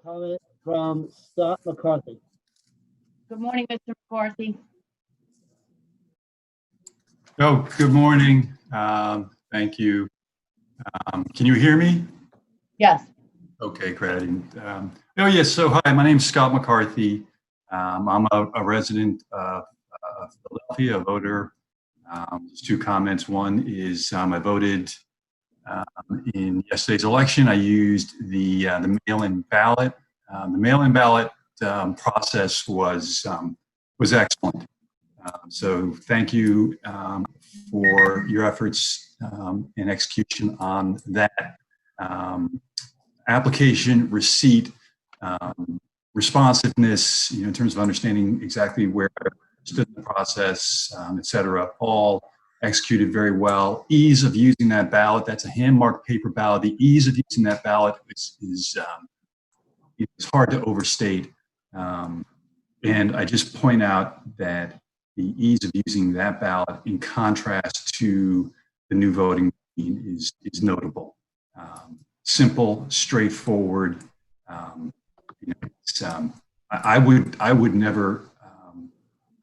comment from Scott McCarthy. Good morning, Mr. McCarthy. Oh, good morning. Thank you. Can you hear me? Yes. Okay, great. Oh, yes. So, hi, my name is Scott McCarthy. I'm a resident of Philadelphia, a voter. There's two comments. One is I voted in yesterday's election. I used the mail-in ballot. The mail-in ballot process was excellent. So thank you for your efforts and execution on that application, receipt, responsiveness, in terms of understanding exactly where I stood in the process, et cetera, all executed very well. Ease of using that ballot, that's a hand-marked paper ballot. The ease of using that ballot is hard to overstate. And I just point out that the ease of using that ballot in contrast to the new voting machine is notable. Simple, straightforward. I would never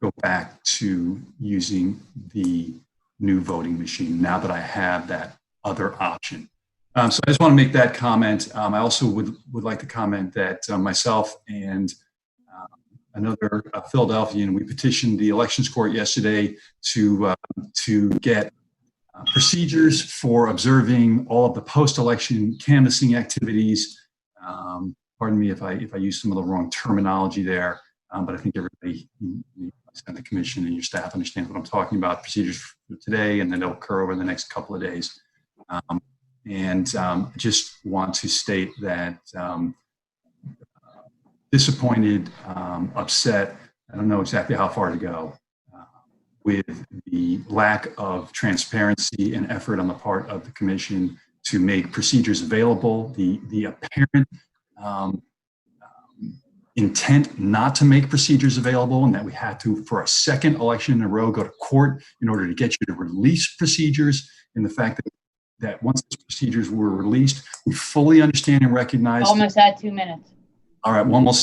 go back to using the new voting machine now that I have that other option. So I just want to make that comment. I also would like to comment that myself and another Philadelphian, we petitioned the elections court yesterday to get procedures for observing all of the post-election canvassing activities. Pardon me if I use some of the wrong terminology there, but I think everybody, the commission and your staff understands what I'm talking about. Procedures for today, and then they'll occur over the next couple of days. I just want to state that disappointed, upset, I don't know exactly how far to go with the lack of transparency and effort on the part of the commission to make procedures available, the apparent intent not to make procedures available, and that we had to, for a second election in a row, go to court in order to get you to release procedures, and the fact that once those procedures were released, we fully understand and recognize— Almost at 2 minutes. All right, one more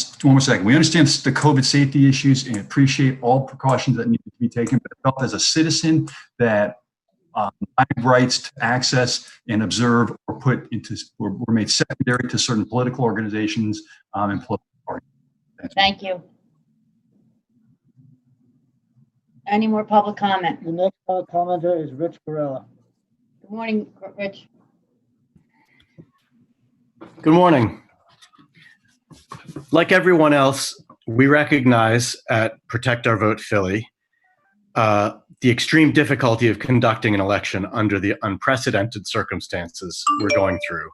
second. We understand the COVID safety issues and appreciate all precautions that need to be taken, but I felt as a citizen that my rights to access and observe were made secondary to certain political organizations and political parties. Thank you. Any more public comment? The next public commenter is Rich Garella. Good morning, Rich. Good morning. Like everyone else, we recognize at Protect Our Vote Philly the extreme difficulty of conducting an election under the unprecedented circumstances we're going through,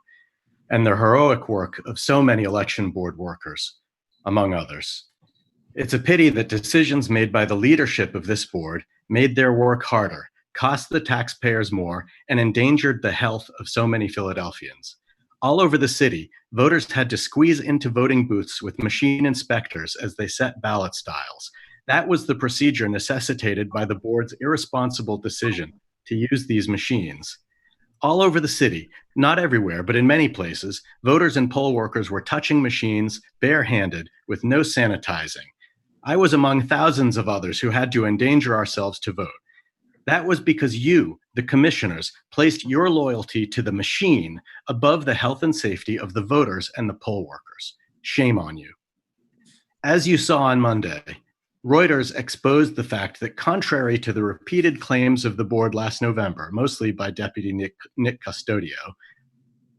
and the heroic work of so many election board workers, among others. It's a pity that decisions made by the leadership of this board made their work harder, cost the taxpayers more, and endangered the health of so many Philadelphians. All over the city, voters had to squeeze into voting booths with machine inspectors as they set ballot styles. That was the procedure necessitated by the board's irresponsible decision to use these machines. All over the city, not everywhere, but in many places, voters and poll workers were touching machines barehanded with no sanitizing. I was among thousands of others who had to endanger ourselves to vote. That was because you, the commissioners, placed your loyalty to the machine above the health and safety of the voters and the poll workers. Shame on you. As you saw on Monday, Reuters exposed the fact that, contrary to the repeated claims of the board last November, mostly by Deputy Nick Custodio,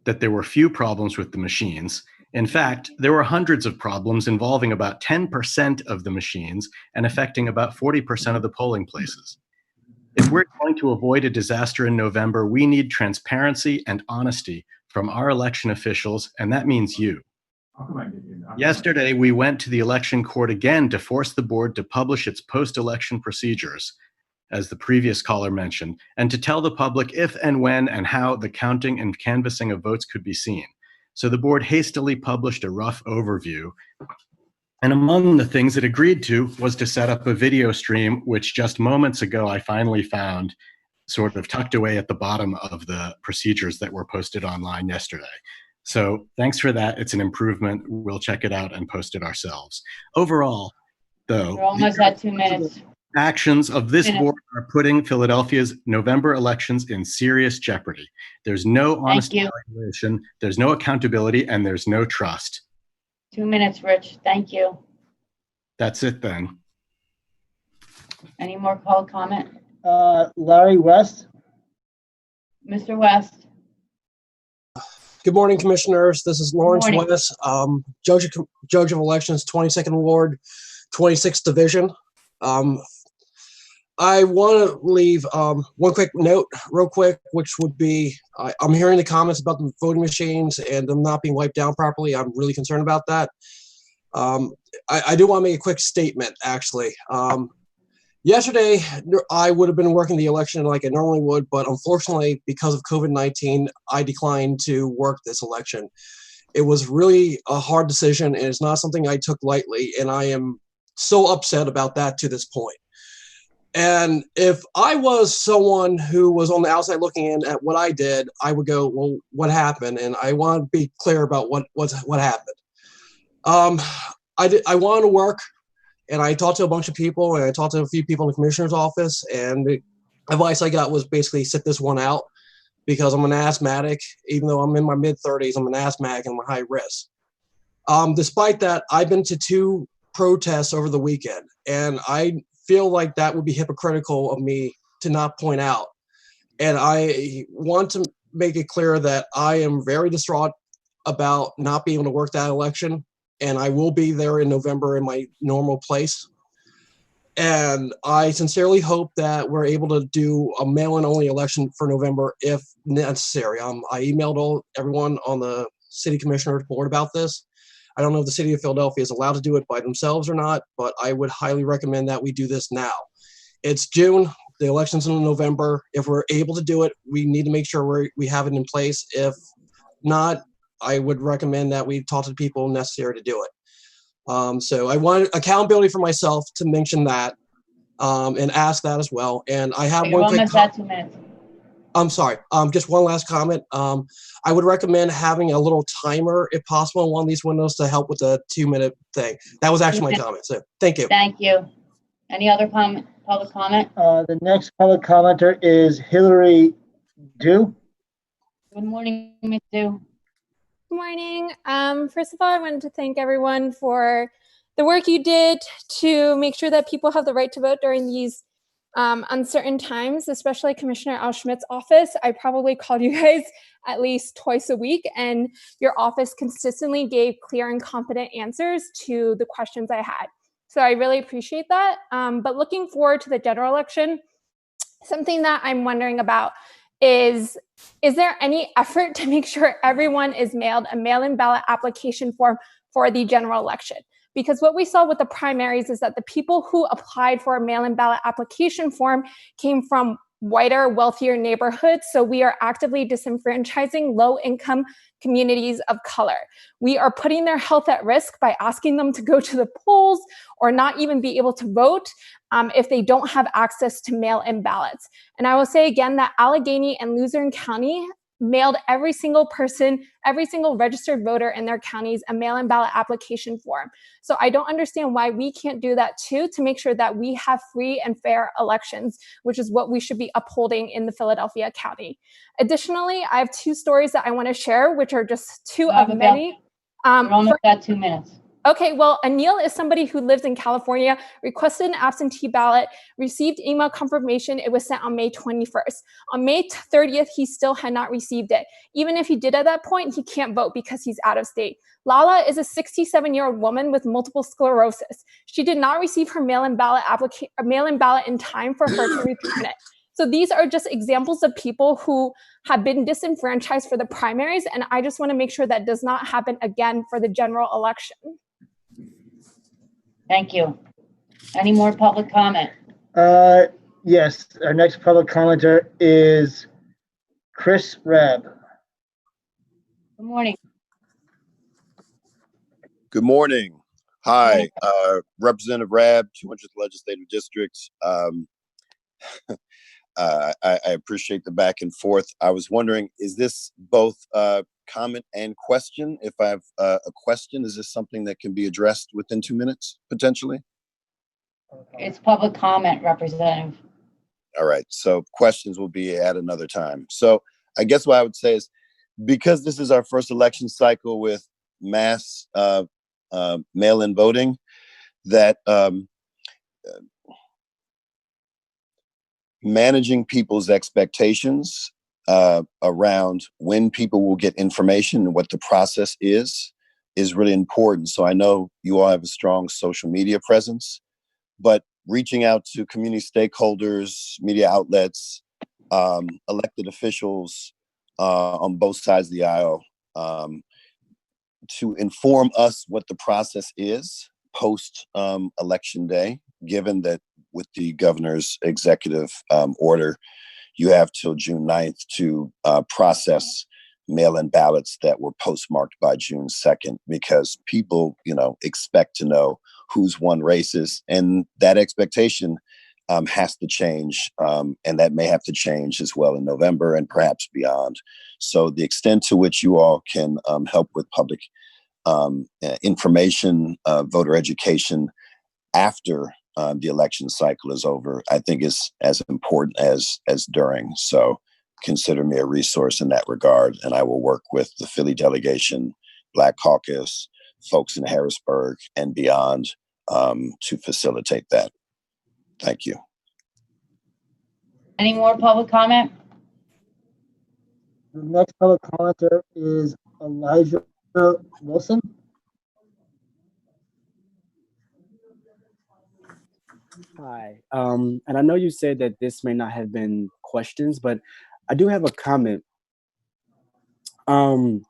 that there were few problems with the machines. In fact, there were hundreds of problems involving about 10% of the machines and affecting about 40% of the polling places. If we're going to avoid a disaster in November, we need transparency and honesty from our election officials, and that means you. Yesterday, we went to the election court again to force the board to publish its post-election procedures, as the previous caller mentioned, and to tell the public if and when and how the counting and canvassing of votes could be seen. So the board hastily published a rough overview. And among the things it agreed to was to set up a video stream, which just moments ago I finally found sort of tucked away at the bottom of the procedures that were posted online yesterday. So thanks for that. It's an improvement. We'll check it out and post it ourselves. Overall, though, We're almost at 2 minutes. actions of this Minutes. board are putting Philadelphia's November elections in serious jeopardy. There's no honest you. evaluation, there's no accountability, and there's no trust. 2 minutes, Rich. Thank you. That's it then. Any more public comment? Larry West. Mr. West? Good morning, Commissioners. This is Lawrence morning. West, Judge of Elections, 22nd Ward, 26th Division. I want to leave one quick note real quick, which would be, I'm hearing the comments about the voting machines and them not being wiped down properly. I'm really concerned about that. I do want to make a quick statement, actually. Yesterday, I would have been working the election like I normally would, but unfortunately, because of COVID-19, I declined to work this election. It was really a hard decision, and it's not something I took lightly, and I am so upset about that to this point. And if I was someone who was on the outside looking in at what I did, I would go, well, what happened? And I want to be clear about what happened. I wanted to work. And I talked to a bunch of people, and I talked to a few people in the commissioner's office, and the advice I got was basically sit this one out because I'm an asthmatic. Even though I'm in my mid-30s, I'm an asthmatic and I'm high risk. Despite that, I've been to 2 protests over the weekend, and I feel like that would be hypocritical of me to not point out. And I want to make it clear that I am very distraught about not being able to work that election. And I will be there in November in my normal place. And I sincerely hope that we're able to do a mail-in only election for November if necessary. I emailed everyone on the city commissioner's board about this. I don't know if the city of Philadelphia is allowed to do it by themselves or not, but I would highly recommend that we do this now. It's June, the election's in November. If we're able to do it, we need to make sure we have it in place. If not, I would recommend that we talk to the people necessary to do it. So I want accountability for myself to mention that and ask that as well. And I have You're one quick almost at 2 minutes. I'm sorry. Just one last comment. I would recommend having a little timer, if possible, on one of these windows to help with the 2-minute thing. That was actually my comment. So thank you. Thank you. Any other public comment? The next public commenter is Hillary Dew. Good morning, Ms. Dew. Good morning. First of all, I wanted to thank everyone for the work you did to make sure that people have the right to vote during these uncertain times, especially Commissioner Al Schmidt's office. I probably called you guys at least twice a week, and your office consistently gave clear and competent answers to the questions I had. So I really appreciate that. But looking forward to the general election, something that I'm wondering about is there any effort to make sure everyone is mailed a mail-in ballot application form for the general election? Because what we saw with the primaries is that the people who applied for a mail-in ballot application form came from whiter, wealthier neighborhoods. So we are actively disenfranchising low-income communities of color. We are putting their health at risk by asking them to go to the polls or not even be able to vote if they don't have access to mail-in ballots. And I will say again that Allegheny and Luzerne County mailed every single person, every single registered voter in their counties a mail-in ballot application form. So I don't understand why we can't do that too, to make sure that we have free and fair elections, which is what we should be upholding in the Philadelphia County. Additionally, I have 2 stories that I want to share, which are just 2 of many. We're almost at 2 minutes. Okay, well, Anil is somebody who lives in California, requested an absentee ballot, received email confirmation. It was sent on May 21st. On May 30th, he still had not received it. Even if he did at that point, he can't vote because he's out of state. Lala is a 67-year-old woman with multiple sclerosis. She did not receive her mail-in ballot in time for her to return it. So these are just examples of people who have been disenfranchised for the primaries, and I just want to make sure that does not happen again for the general election. Thank you. Any more public comment? Yes, our next public commenter is Chris Rabb. Good morning. Good morning. Hi, Representative Rabb, 200th Legislative District. I appreciate the back and forth. I was wondering, is this both comment and question. If I have a question, is this something that can be addressed within 2 minutes, potentially? It's public comment, Representative. All right, so questions will be at another time. So I guess what I would say is, because this is our first election cycle with mass mail-in voting, that managing people's expectations around when people will get information and what the process is really important. So I know you all have a strong social media presence, but reaching out to community stakeholders, media outlets, elected officials on both sides of the aisle to inform us what the process is post election day, given that with the governor's executive order, you have till June 9th to process mail-in ballots that were postmarked by June 2nd, because people, expect to know who's won races, and that expectation has to change, and that may have to change as well in November and perhaps beyond. So the extent to which you all can help with public information, voter education after the election cycle is over, I think is as important as during. So consider me a resource in that regard, and I will work with the Philly delegation, Black Caucus, folks in Harrisburg and beyond to facilitate that. Thank you. Any more public comment? The next public commenter is Elijah Wilson. Hi. And I know you said that this may not have been questions, but I do have a comment. There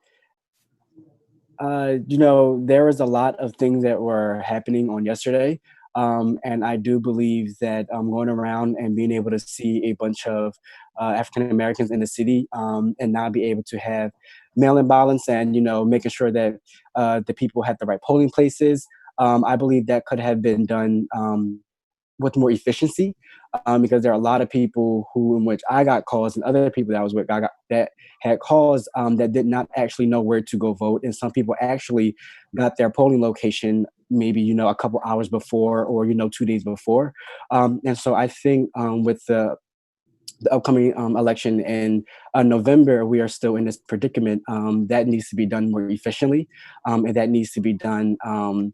was a lot of things that were happening on yesterday. And I do believe that going around and being able to see a bunch of African Americans in the city and not be able to have mail-in ballots and, making sure that the people had the right polling places, I believe that could have been done with more efficiency, because there are a lot of people in which I got calls and other people that I was with that had calls that did not actually know where to go vote. And some people actually got their polling location maybe, a couple hours before or, 2 days before. And so I think with the upcoming election in November, we are still in this predicament that needs to be done more efficiently, and that needs to be done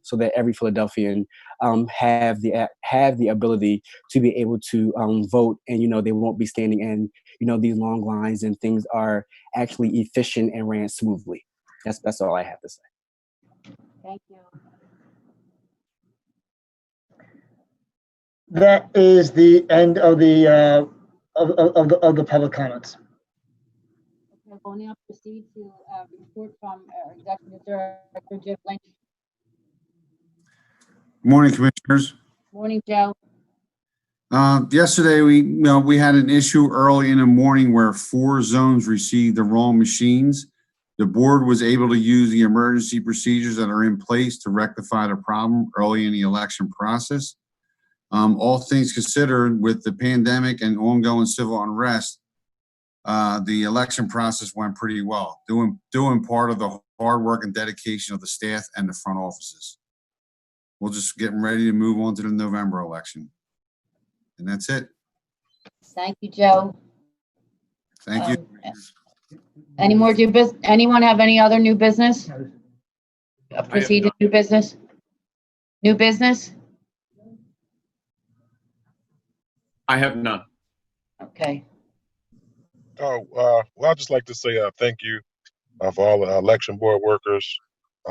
so that every Philadelphian have the ability to be able to vote, and they won't be standing in these long lines, and things are actually efficient and ran smoothly. That's all I have to say. Thank you. That is the end of the of the public comments. Okay, we'll now proceed to report from Executive Director Jim Lynch. Morning, Commissioners. Morning, Joe. Yesterday, we had an issue early in the morning where 4 zones received the wrong machines. The board was able to use the emergency procedures that are in place to rectify the problem early in the election process. All things considered, with the pandemic and ongoing civil unrest, the election process went pretty well, doing part of the hard work and dedication of the staff and the front offices. We're just getting ready to move on to the November election. And that's it. Thank you, Joe. Thank you. Any more new business? Anyone have any other new business? Proceed to new business? New business? I have none. Okay. Well, I'd just like to say thank you for all the election board workers,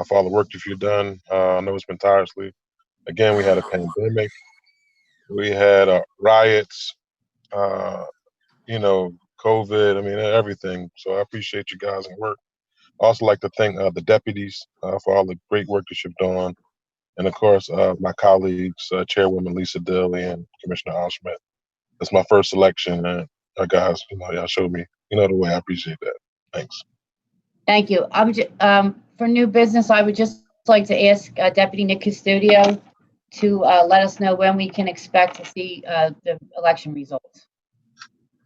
for all the work that you've done. I know it's been tirelessly. Again, we had a pandemic. We had riots, COVID, everything. So I appreciate you guys' work. I also like to thank the deputies for all the great work that you've done. And of course, my colleagues, Chairwoman Lisa Deeley and Commissioner Schmidt. It's my first election, and guys, y'all showed me, the way. I appreciate that. Thanks. Thank you. For new business, I would just like to ask Deputy Nick Custodio to let us know when we can expect to see the election results.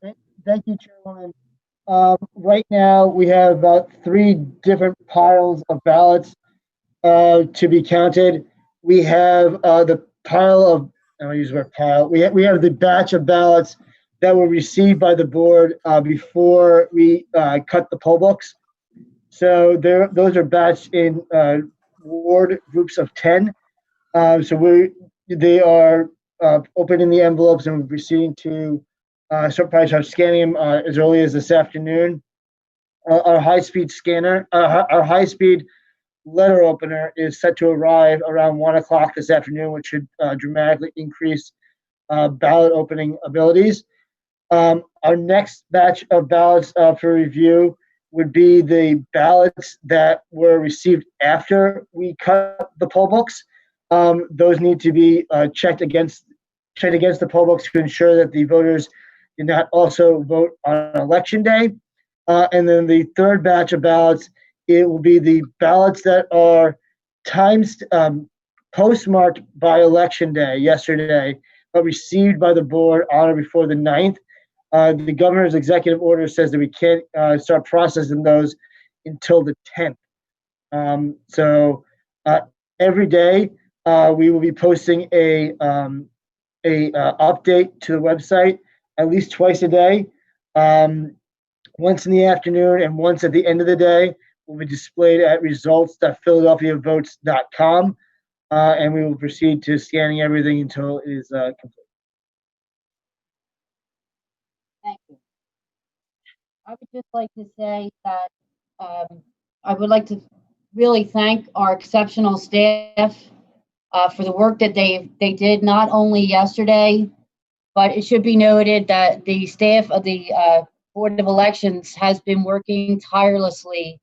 Thank you, Chairwoman Right now, we have about 3 different piles of ballots to be counted. We have the pile of, I'll use the word pile. We have the batch of ballots that were received by the board before we cut the poll books. So those are batched in ward groups of 10. So they are opening the envelopes and proceeding to probably start scanning them as early as this afternoon. Our high-speed scanner, our high-speed letter opener is set to arrive around 1 o'clock this afternoon, which should dramatically increase ballot opening abilities. Our next batch of ballots for review would be the ballots that were received after we cut the poll books. Those need to be checked against the poll books to ensure that the voters did not also vote on election day. And then the third batch of ballots, it will be the ballots that are postmarked by election day yesterday, but received by the board on or before the 9th. The governor's executive order says that we can't start processing those until the 10th. So every day we will be posting a update to the website at least twice a day. Once in the afternoon and once at the end of the day will be displayed at results.philadelphiavotes.com, and we will proceed to scanning everything until it is complete. Thank you. I would just like to say that I would like to really thank our exceptional staff for the work that they did, not only yesterday, but it should be noted that the staff of the Board of Elections has been working tirelessly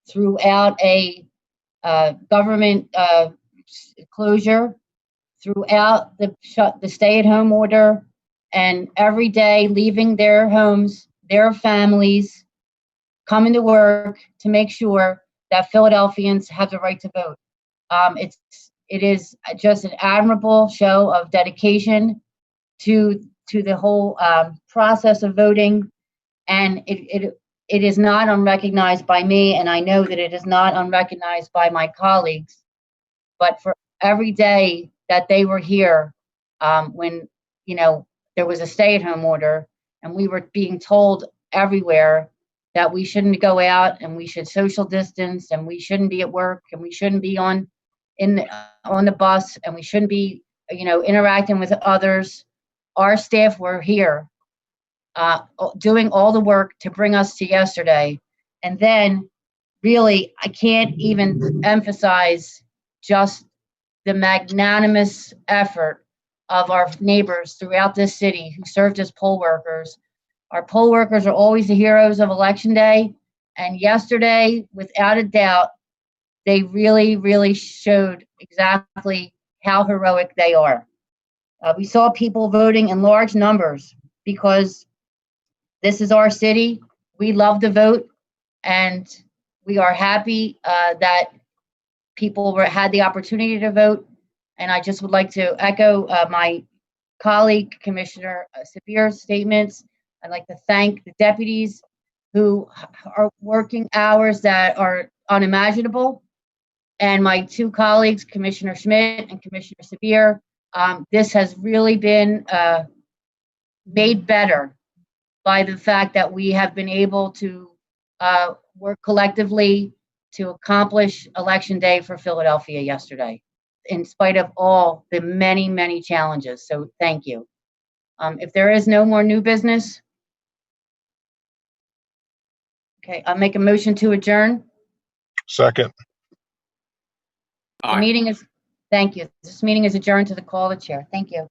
throughout a government closure, throughout the stay-at-home order, and every day leaving their homes, their families, coming to work to make sure that Philadelphians have the right to vote. It is just an admirable show of dedication to the whole process of voting, and it is not unrecognized by me, and I know that it is not unrecognized by my colleagues. But for every day that they were here, when there was a stay-at-home order, and we were being told everywhere that we shouldn't go out and we should social distance and we shouldn't be at work and we shouldn't be on the bus and we shouldn't be interacting with others. Our staff were here doing all the work to bring us to yesterday. And then really, I can't even emphasize just the magnanimous effort of our neighbors throughout this city who served as poll workers. Our poll workers are always the heroes of Election Day. And yesterday, without a doubt, they really, really showed exactly how heroic they are. We saw people voting in large numbers because this is our city. We love to vote, and we are happy that people had the opportunity to vote. And I just would like to echo my colleague, Commissioner Sabir's statements. I'd like to thank the deputies who are working hours that are unimaginable. And my 2 colleagues, Commissioner Schmidt and Commissioner Sabir. This has really been made better by the fact that we have been able to work collectively to accomplish Election Day for Philadelphia yesterday, in spite of all the many, many challenges. So thank you. If there is no more new business, okay, I'll make a motion to adjourn. Second. The meeting is, thank you. This meeting is adjourned to the call of the chair. Thank you.